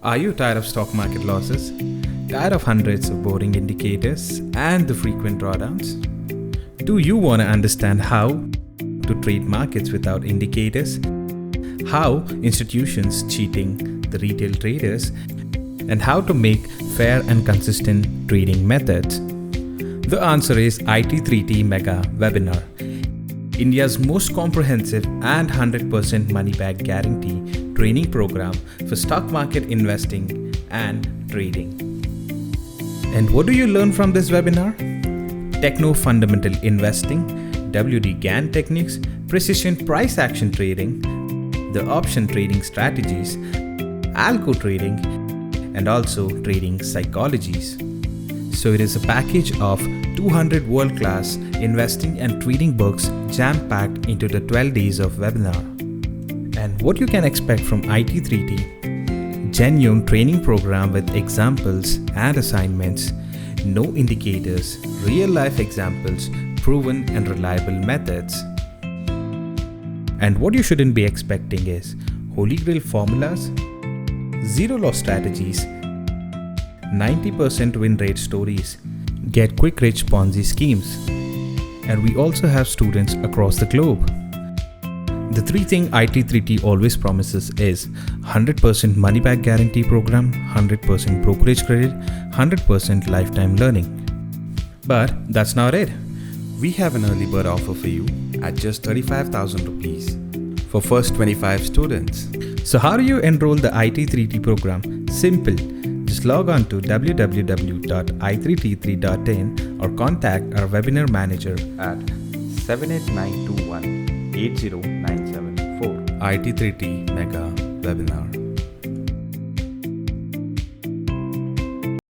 Are you tired of stock market losses? Tired of hundreds of boring indicators and the frequent drawdowns? Do you want to understand how to trade markets without indicators? How institutions cheating the retail traders? And how to make fair and consistent trading methods? The answer is I3T3 Mega Webinar, India's most comprehensive and 100% money-back guarantee training program for stock market investing and trading. And what do you learn from this webinar? Techno fundamental investing, WD GAN techniques, precision price action trading, the option trading strategies, algo trading, and also trading psychologies. So it is a package of 200 world-class investing and trading books jam-packed into the 12 days of webinar. And what you can expect from I3T3, genuine training program with examples and assignments, no indicators, real-life examples, proven and reliable methods. And what you shouldn't be expecting is holy grail formulas, zero loss strategies, 90% win rate stories, get quick rich Ponzi schemes. And we also have students across the globe. The three things I3T3 always promises is 100% money back guarantee program, 100% brokerage credit, 100% lifetime learning. But that's not it. We have an early bird offer for you at just 35,000 rupees for first 25 students. So how do you enroll the I3T3 program? Simple. Just log on to www.i3t3.in or contact our webinar manager at 78921 80974. I3T3 Mega Webinar.